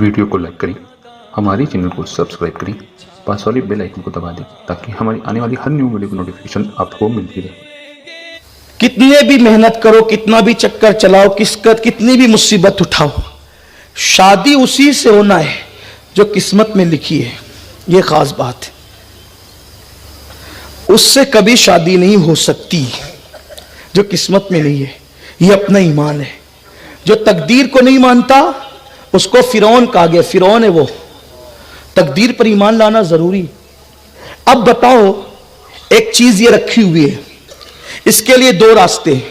Video کو like کریں، ہمارے چینل کو سبسکرائب کریں، پاس والی بیل آئیکن کو دبا دیں تاکہ ہماری آنے والی ہر نیو ویڈیو کی نوٹیفیکیشن آپ کو ملتی رہے۔ کتنے بھی محنت کرو، کتنا بھی چکر چلاؤ، کتنی بھی مصیبت اٹھاؤ، شادی اسی سے ہونا ہے جو قسمت میں لکھی ہے۔ یہ خاص بات ہے، اس سے کبھی شادی نہیں ہو سکتی جو قسمت میں نہیں ہے۔ یہ اپنا ایمان ہے۔ جو تقدیر کو نہیں مانتا اس کو فرعون کہا گیا، فرعون ہے وہ۔ تقدیر پر ایمان لانا ضروری۔ اب بتاؤ، ایک چیز یہ رکھی ہوئی ہے، اس کے لیے دو راستے ہیں۔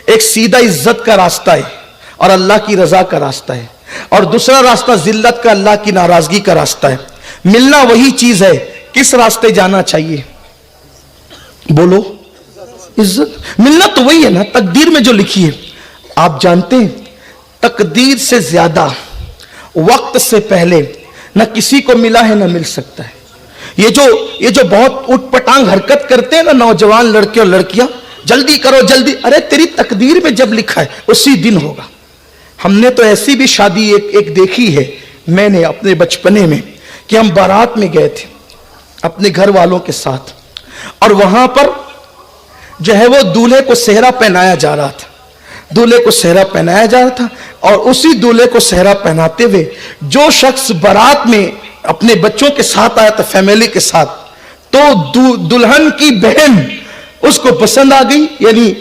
ایک سیدھا عزت کا راستہ ہے اور اللہ کی رضا کا راستہ ہے، اور دوسرا راستہ ذلت کا، اللہ کی ناراضگی کا راستہ ہے۔ ملنا وہی چیز ہے، کس راستے جانا چاہیے؟ بولو، عزت۔ ملنا تو وہی ہے نا، تقدیر میں جو لکھی ہے۔ آپ جانتے ہیں تقدیر سے زیادہ وقت سے پہلے نہ کسی کو ملا ہے نہ مل سکتا ہے۔ یہ جو بہت اٹھ پٹانگ حرکت کرتے ہیں نا نوجوان لڑکے اور لڑکیاں، جلدی کرو جلدی، ارے تیری تقدیر میں جب لکھا ہے اسی دن ہوگا۔ ہم نے تو ایسی بھی شادی ایک دیکھی ہے میں نے اپنے بچپنے میں، کہ ہم بارات میں گئے تھے اپنے گھر والوں کے ساتھ، اور وہاں پر جو ہے وہ دولہے کو صحرا پہنایا جا رہا تھا، دولہے کو صحرا پہنایا جا رہا تھا، اور اسی دولہے کو صحرا پہناتے ہوئے جو شخص بارات میں اپنے بچوں کے ساتھ آیا تھا، فیملی کے ساتھ، تو دلہن کی بہن اس کو پسند آ گئی، یعنی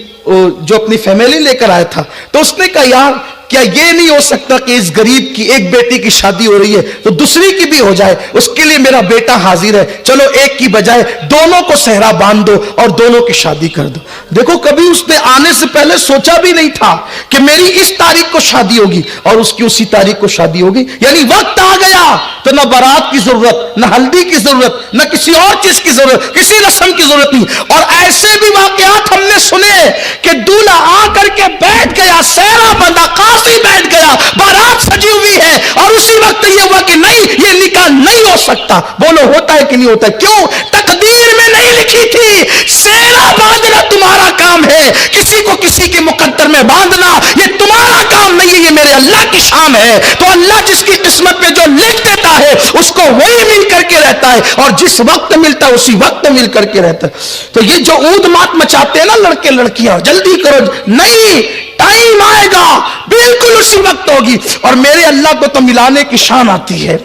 جو اپنی فیملی لے کر آیا تھا، تو اس نے کہا یار کیا یہ نہیں ہو سکتا کہ اس غریب کی ایک بیٹی کی شادی ہو رہی ہے تو دوسری کی بھی ہو جائے، اس کے لیے میرا بیٹا حاضر ہے، چلو ایک کی بجائے دونوں کو صحرا باندھ دو اور دونوں کی شادی کر دو۔ دیکھو کبھی اس نے آنے سے پہلے سوچا بھی نہیں تھا کہ میری اس تاریخ کو شادی ہوگی اور اس کی اسی تاریخ کو شادی ہوگی، یعنی وقت آ گیا تو نہ بارات کی ضرورت، نہ ہلدی کی ضرورت، نہ کسی اور چیز کی ضرورت، کسی رسم کی ضرورت نہیں۔ اور ایسے بھی واقعات ہم نے سنے کہ دولہا آ کر کے بیٹھ گیا، صحرا بندہ، قاضی بیٹھ گیا، بارات سجی ہوئی ہے، اور اسی وقت یہ ہوا کہ نہیں یہ نکاح نہیں ہو سکتا۔ بولو ہوتا ہے کہ نہیں ہوتا؟ کیوں؟ تقدیر میں نہیں لکھی تھی۔ صحرا باندھنا تمہارا کام ہے، کسی کو کسی کے مقدر میں باندھنا یہ تمہارا کام نہیں ہے، یہ میرے اللہ کی شان ہے۔ تو اللہ جس کی قسمت میں جو لکھ دیتا ہے اس کو وہی مل کر کے رہتا ہے، اور جس وقت ملتا ہے اسی وقت مل کر کے رہتا ہے۔ تو یہ جو اود مات مچاتے ہیں نا لڑکے لڑکیاں، جلدی کرو، نہیں ٹائم آئے گا بالکل اسی وقت ہوگی۔ اور میرے اللہ کو تو ملانے کی شان آتی ہے،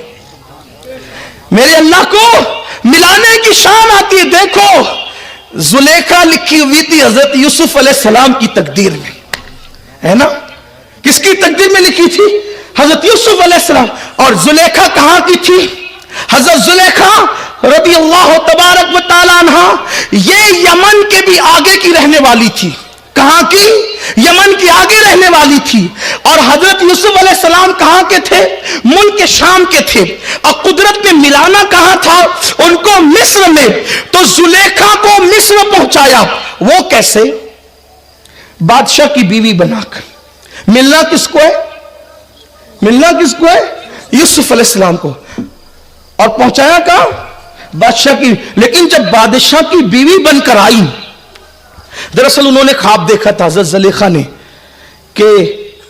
میرے اللہ کو ملانے کی شان آتی ہے۔ دیکھو زلیخا لکھی ہوئی تھی حضرت یوسف علیہ السلام کی تقدیر میں، ہے نا؟ کس کی تقدیر میں لکھی تھی؟ حضرت یوسف علیہ السلام۔ اور زلیخا کہاں کی تھی؟ حضرت زلیخا رضی اللہ تبارک و تعالی عنہ یہ یمن کے بھی آگے کی رہنے والی تھی۔ کہاں کی؟ یمن کی آگے رہنے والی تھی۔ اور حضرت یوسف علیہ السلام کہاں کے تھے؟ ملک شام کے تھے۔ اور قدرت نے ملانا کہاں تھا ان کو؟ مصر میں۔ تو زلیخا کو مصر پہنچایا۔ وہ کیسے؟ بادشاہ کی بیوی بنا کر۔ ملنا کس کو ہے؟ ملنا کس کو ہے؟ یوسف علیہ السلام کو۔ اور پہنچایا کہاں؟ بادشاہ کی۔ لیکن جب بادشاہ کی بیوی بن کر آئی، دراصل انہوں نے خواب دیکھا تھا حضرت زلیخا نے کہ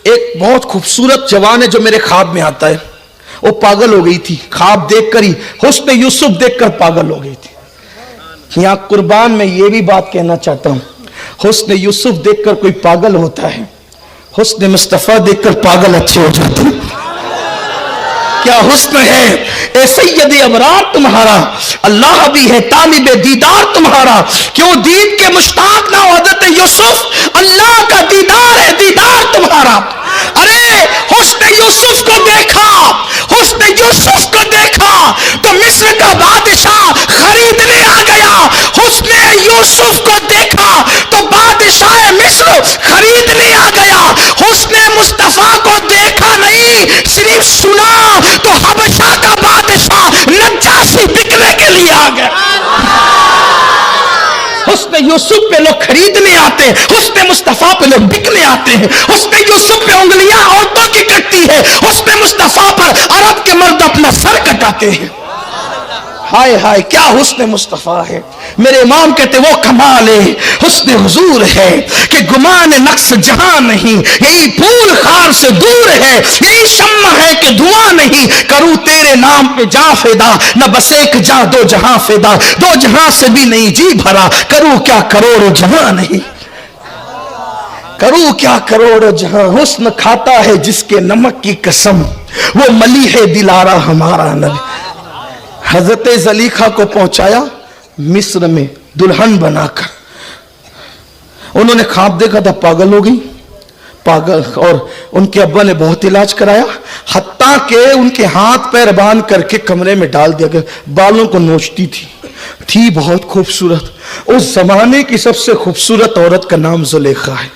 ایک بہت خوبصورت جوان ہے جو میرے خواب میں آتا ہے۔ وہ پاگل ہو گئی تھی خواب دیکھ کر ہی، حسن یوسف دیکھ کر پاگل ہو گئی تھی۔ یہاں قربان میں یہ بھی بات کہنا چاہتا ہوں، حسن یوسف دیکھ کر کوئی پاگل ہوتا ہے، حسن مصطفیٰ دیکھ کر پاگل اچھے ہو جاتے ہیں۔ کیا حسن ہے اے سید ابرار تمہارا، اللہ بھی ہے طالب دیدار تمہارا، کیوں دید کے مشتاق نہ ہو حضرت یوسف، اللہ کا دیدار ہے دیدار تمہارا۔ ارے حسن یوسف کو دیکھا، حسن یوسف کو دیکھا تو مصر کا بادشاہ خریدنے آ گیا۔ حسن یوسف کو دیکھا تو بادشاہ مصر خریدنے آ گیا۔ حسن مصطفیٰ کو دیکھا نہیں، صرف سنا تو حبشہ کا بادشاہ نجاشی بکنے کے لیے آ گیا۔ حسن یوسف پہ لوگ خریدنے آتے ہیں، حسن مصطفیٰ پہ لوگ بکنے آتے ہیں۔ حسن یوسف پہ انگلیاں عورتوں کی کٹتی ہے، حسن مصطفیٰ پر عرب کے مرد اپنا سر کٹاتے ہیں۔ ہائے ہائے کیا حسن مصطفیٰ ہے۔ میرے امام کہتے وہ کمال حسن حضور ہے کہ گمان نقص جہاں نہیں، یہی پھول خار سے دور ہے، یہی شمع ہے کہ دھواں नहीं, करूं तेरे नाम पे जा फिदा, न बस एक जा दो जहां फिदा, दो जहां से भी नहीं जी भरा, करूं क्या करोड़ों जहां नहीं, करूं क्या करोड़ों जहां। हुस्न खाता है जिसके नमक की कसम, वो मली है दिलारा हमारा नबी। हजरत ज़लीखा को पहुंचाया मिस्र में दुल्हन बनाकर। उन्होंने ख्वाब देखा था, पागल हो गई, पागल, और उनके अब्बा ने बहुत इलाज कराया, हत्ता के उनके हाथ पैर बांध करके कमरे में डाल दिया गया। बालों को नोचती थी बहुत खूबसूरत। उस जमाने की सबसे खूबसूरत औरत का नाम ज़ुलेखा है।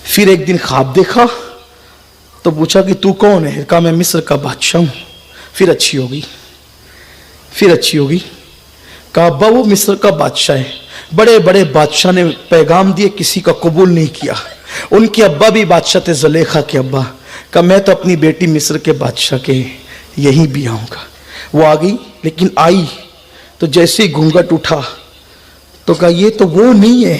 फिर एक दिन ख्वाब देखा तो पूछा कि तू कौन है? कहा मैं मिस्र का बादशाह हूं। फिर अच्छी होगी, फिर अच्छी होगी। कहा अब्बा वो मिस्र का बादशाह है, बड़े बड़े बादशाह ने पैगाम दिए, किसी का कबूल नहीं किया। उनके अब्बा भी बादशाह थे, ज़ुलेखा के अब्बा। कहा मैं तो अपनी बेटी मिस्र के बादशाह के यहीं भी आऊँगा। वो आ गई, लेकिन आई तो जैसे ही घूंघट उठा तो कहा ये तो वो नहीं है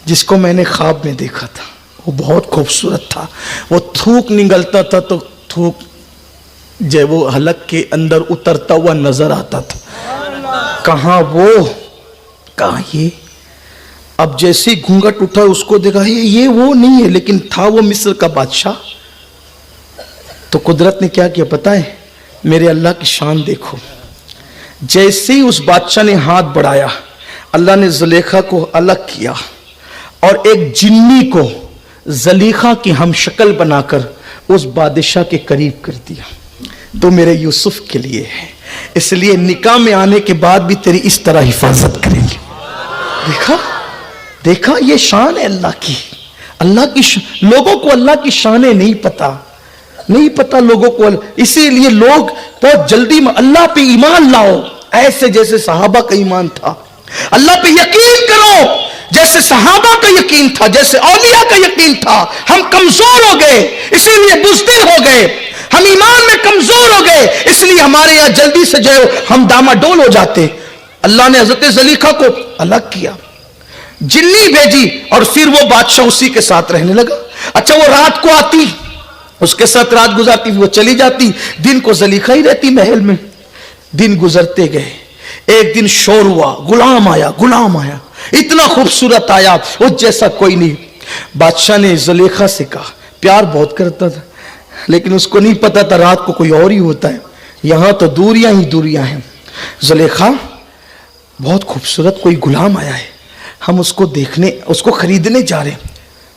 जिसको मैंने ख्वाब में देखा था। वो बहुत खूबसूरत था, वो थूक निगलता था तो थूक जब वो हलक के अंदर उतरता हुआ नजर आता था। कहाँ वो, कहाँ ये। अब जैसे घूंघट उठा उसको देखा ये वो नहीं है, लेकिन था वो मिस्र का बादशाह। तो कुदरत ने क्या किया पता है? मेरे अल्लाह की शान देखो। जैसे ही उस बादशाह ने हाथ बढ़ाया, अल्लाह ने ज़ुलेखा को अलग किया और एक जिन्नी को ज़लीखा की हम शक्ल बनाकर उस बादशाह के करीब कर दिया। तो मेरे यूसुफ के लिए है, इसलिए निकाह में आने के बाद भी तेरी इस तरह हिफाजत करेंगे। देखा देखा, ये शान है अल्लाह की। अल्लाह की लोगों को अल्लाह की शानें नहीं पता, नहीं पता लोगों को। इसीलिए लोग बहुत जल्दी में अल्लाह पे ईमान लाओ, ऐसे जैसे सहाबा का ईमान था। अल्लाह पे यकीन करो जैसे सहाबा का यकीन था, जैसे औलिया का यकीन था। हम कमजोर हो गए, इसीलिए बुज़दिल हो गए। हम ईमान में कमजोर हो गए, इसलिए हमारे यहां जल्दी से जो हम डामाडोल हो जाते। अल्लाह ने हजरत ज़लीखा को अलग किया, जिन्नी भेजी, और फिर वो बादशाह उसी के साथ रहने लगा। अच्छा, वो रात को आती, उसके साथ रात गुजारती, वो चली जाती, दिन को ज़लीखा ही रहती महल में। दिन गुजरते गए, एक दिन शोर हुआ, गुलाम आया, गुलाम आया, इतना खूबसूरत आया, उस जैसा कोई नहीं। बादशाह ने ज़ुलेखा से कहा, प्यार बहुत करता था, लेकिन उसको नहीं पता था रात को कोई और ही होता है। यहां तो दूरियां ही दूरियां हैं। ज़ुलेखा बहुत खूबसूरत कोई गुलाम आया है, हम उसको देखने, उसको खरीदने जा रहे हैं,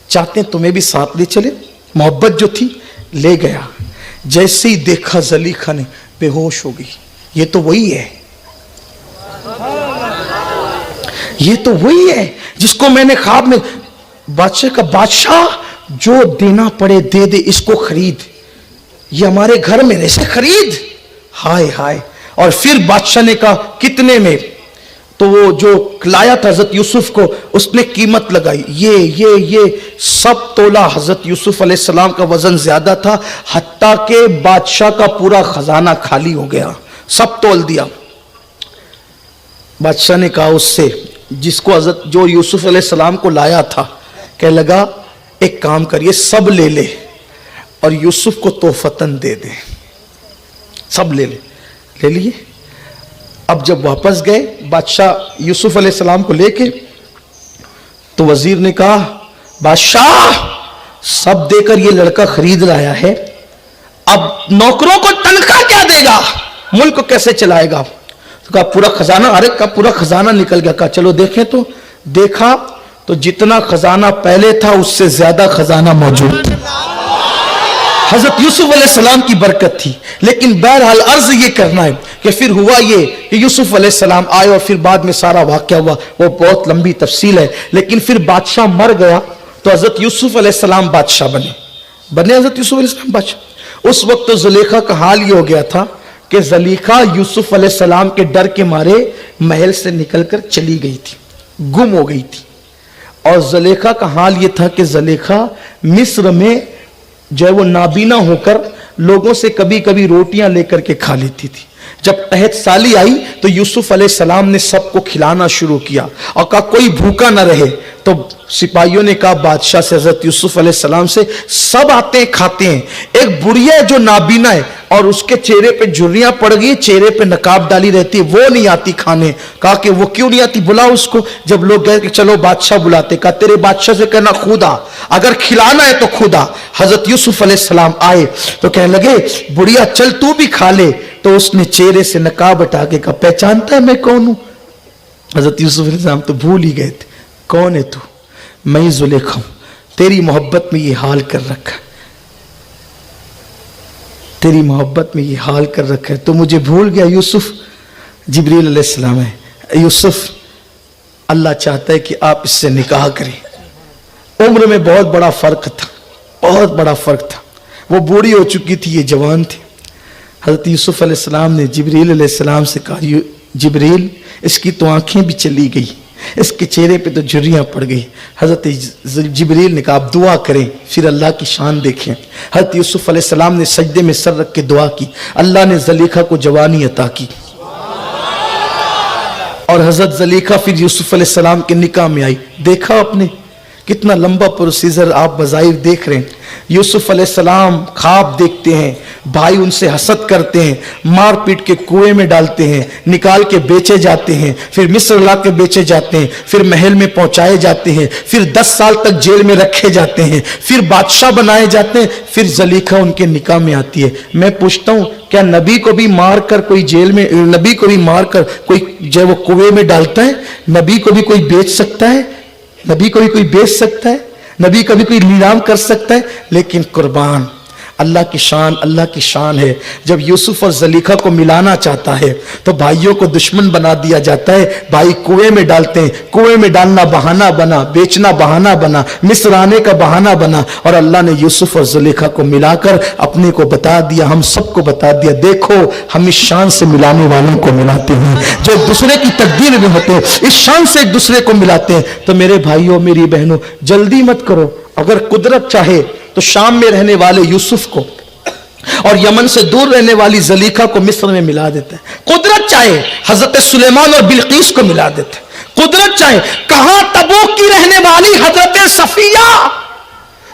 चाहते हैं तुम्हें भी साथ ले चले। मोहब्बत जो थी ले गया। जैसे ही देखा ज़लीखा ने बेहोश हो गई। ये तो वही है, ये तो वही है जिसको मैंने ख्वाब में, बादशाह का बादशाह जो देना पड़े दे दे, इसको खरीद, ये हमारे घर में ऐसे खरीद। हाय हाय। और फिर बादशाह ने कहा कितने में? तो वो जो लाया था हजरत यूसुफ को, उसने कीमत लगाई, ये सब तोला। हजरत यूसुफ अलैहिस्सलाम का वजन ज्यादा था, हत्ता के बादशाह का पूरा खजाना खाली हो गया, सब तोल दिया। बादशाह ने कहा उससे जिसको हजरत जो यूसुफ अलैहिस्सलाम को लाया था, कह लगा एक काम करिए, सब ले ले और यूसुफ को तोहफतन दे दे। सब ले लिए। अब जब वापस गए बादशाह यूसुफ अलैहिस्सलाम को लेके, तो वजीर ने कहा बादशाह सब देकर ये लड़का खरीद लाया है, अब नौकरों को तनख्वाह क्या देगा, मुल्क को कैसे चलाएगा? तो कहा पूरा खजाना। अरे का पूरा खजाना निकल गया। कहा चलो देखें। तो देखा तो जितना खजाना पहले था उससे ज्यादा खजाना मौजूद था। हजरत यूसुफ अलैहिस्सलाम की बरकत थी। लेकिन बहरहाल अर्ज ये करना है कि फिर हुआ ये कि यूसुफ अलैहिस्सलाम आए और फिर बाद में सारा वाक़या हुआ, वो बहुत लंबी तफसील है। लेकिन फिर बादशाह मर गया तो हजरत यूसुफ अलैहिस्सलाम बादशाह बने हजरत यूसुफ अलैहिस्सलाम बादशाह। उस वक्त तो ज़ुलेखा का हाल ये हो गया था कि ज़ुलेखा यूसुफ अलैहिस्सलाम के डर के मारे महल से निकलकर चली गई थी, गुम हो गई थी। और ज़ुलेखा का हाल ये था कि ज़ुलेखा मिस्र में जो है वो नाबीना होकर लोगों से कभी कभी रोटियां लेकर के खा लेती थी। जब तहत साली आई तो यूसुफ अलैहिस्सलाम ने सबको खिलाना शुरू किया और कहा कोई भूखा ना रहे। तो सिपाहियों ने कहा बादशाह से, हजरत यूसुफ अलैहिस्सलाम से, सब आते हैं खाते हैं, एक बुढ़िया है जो नाबीना है और उसके चेहरे पे झुर्रियां पड़ गई, चेहरे पे नकाब डाली रहती है, वो नहीं आती खाने। कहा कि वो क्यों नहीं आती, बुलाओ उसको। जब लोग गए कि चलो बादशाह बुलाते, कहा तेरे बादशाह से कहना खुदा, अगर खिलाना है तो खुदा। हजरत यूसुफ अलैहिस्सलाम आए तो कहने लगे बुढ़िया चल तू भी खा ले। तो उसने चेहरे से नकाब हटा के कहा पहचानता है मैं कौन हूं? हजरत यूसुफ अलैहिस्सलाम तो भूल ही गए थे, कौन है तू? मैं जुलेखा हूं, तेरी मोहब्बत में ये हाल कर रखा, तेरी मोहब्बत में ये हाल कर रखा है, तो मुझे भूल गया यूसुफ? जिब्रील अलैहिस्सलाम है, यूसुफ अल्लाह चाहता है कि आप इससे निकाह करें। उम्र में बहुत बड़ा फर्क था, बहुत बड़ा फर्क था। वो बूढ़ी हो चुकी थी, ये जवान थे। हजरत यूसुफ अलैहिस्सलाम ने जिब्रील अलैहिस्सलाम से कहा जिब्रील इसकी तो आंखें भी चली गई, इसके चेहरे पे तो झुर्रियां पड़ गई। हजरत जिब्रील ने कहा आप दुआ करें, फिर अल्लाह की शान देखें। हजरत यूसुफ अलैहिस्सलाम ने सजदे में सर रख के दुआ की, अल्लाह ने ज़लीखा को जवानी अता की और हजरत ज़लीखा फिर यूसुफ अलैहिस्सलाम के निकाह में आई। देखा आपने कितना लंबा प्रोसीजर आप बज़ाहिर देख रहे हैं। यूसुफ अलैहिस्सलाम ख्वाब देखते हैं, भाई उनसे हसद करते हैं, मार पीट के कुएं में डालते हैं, निकाल के बेचे जाते हैं, फिर मिस्र ला के बेचे जाते हैं, फिर महल में पहुंचाए जाते हैं, फिर 10 साल तक जेल में रखे जाते हैं, फिर बादशाह बनाए जाते हैं, फिर ज़लीखा उनके निकाह में आती है। मैं पूछता हूं क्या नबी को भी मारकर कोई जेल में, नबी को भी मारकर कोई जो वो कुएं में डालता है? नबी को भी कोई बेच सकता है? नबी को भी कोई बेच सकता है? नबी कभी कोई नीलाम कर सकता है? लेकिन कुर्बान अल्लाह की शान है। जब यूसुफ और ज़लीखा को मिलाना चाहता है तो भाइयों को दुश्मन बना दिया जाता है, भाई कुएं में डालते हैं, कुएं में डालना बहाना बना, बेचना बहाना बना, मिस्र आने का बहाना बना, और अल्लाह ने यूसुफ और ज़लीखा को मिलाकर अपने को बता दिया, हम सबको बता दिया देखो हम इस शान से मिलाने वालों को मिलाते हैं, जो एक दूसरे की तकदीर में होते हैं, इस शान से एक दूसरे को मिलाते हैं। तो मेरे भाइयों मेरी बहनों जल्दी मत करो, अगर कुदरत चाहे तो शाम में रहने वाले यूसुफ को और यमन से दूर रहने वाली ज़लीखा को मिस्र में मिला देता है। कुदरत चाहे हजरत सुलेमान और बिल्कीस को मिला देता है। कुदरत चाहे कहां तबूक की रहने वाली हजरत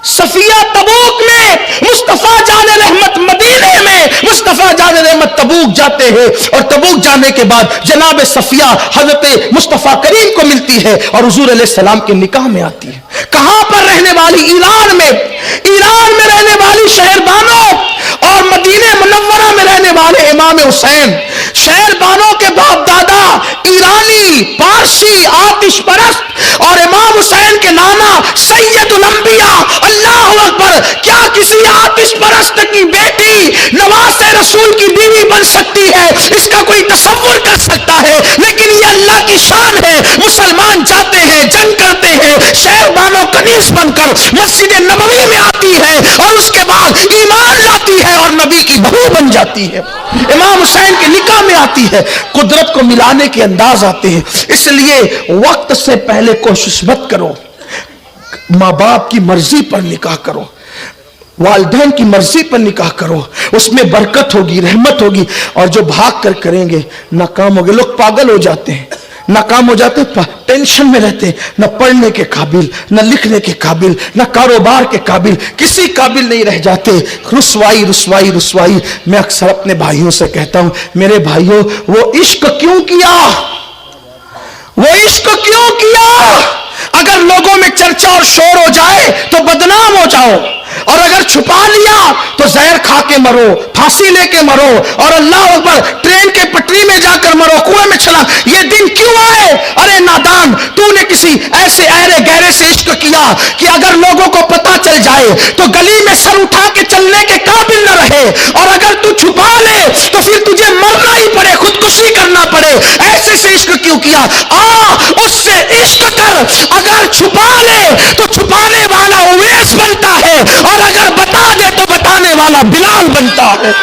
सफिया तबूक में, मुस्तफा जाने रहमत मदीने में, मुस्तफा जाने रहमत तबूक जाते हैं और तबूक जाने के बाद जनाब सफिया हजरत मुस्तफा करीम को मिलती है और हुजूर अलैहिस्सलाम के निकाह में आती है। कहां पर रहने वाली? ईरान में रहने वाली शहरबानो और मदीने मुनव्वरा में रहने वाले इमाम हुसैन, शहरबानों के बाप दादा ईरानी, पारसी, आतिश परस्त, और इमाम हुसैन के नाना सैयदुल अंबिया। अल्लाहु अकबर! क्या किसी आतिश परस्त की बेटी नवासे रसूल की बीवी बन सकती है? इसका कोई तसव्वुर कर सकता है? लेकिन ये अल्लाह की शान है। मुसलमान जाते हैं, जंग करते हैं, शहरबानो कनीज बनकर मस्जिद नबवी में आती है और उसके बाद ईमान लाती है और नबी की बहू बन जाती है, इमाम हुसैन के निकाह में आती है। कुदरत को मिलाने के अंदाज आते हैं। इसलिए वक्त से पहले कोशिश मत करो, माँ बाप की मर्जी पर निकाह करो, वालिदैन की मर्जी पर निकाह करो, उसमें बरकत होगी, रहमत होगी। और जो भाग कर करेंगे नाकाम होंगे। लोग पागल हो जाते हैं, नाकाम हो जाते हैं, टेंशन में रहते हैं, न पढ़ने के काबिल, न लिखने के काबिल, न कारोबार के काबिल, किसी काबिल नहीं रह जाते। रुसवाई रुसवाई रुसवाई। मैं अक्सर अपने भाइयों से कहता हूं मेरे भाइयों वो इश्क क्यों किया, वो इश्क क्यों किया? अगर लोगों में चर्चा और शोर हो जाए तो बदनाम हो जाओ, और अगर छुपा लिया तो जहर खा के मरो, फांसी लेके मरो, और अल्लाह अकबर ट्रेन के पटरी में जाकर मरो, कुएं में चला। ये दिन क्यों आए? अरे नादान, तूने किसी ऐसे अहरे गहरे से इश्क किया कि अगर लोगों को पता चल जाए तो गली में सर उठा के चलने के काबिल न रहे, और अगर तू छुपा ले तो फिर तुझे मरना ही पड़े, खुदकुशी करना पड़े। ऐसे से इश्क क्यों किया? उससे इश्क कर। अगर छुपा ले तो छुपाने वाला उवैस बनता है, और अगर बता दे तो बताने वाला बिलाल बनता है।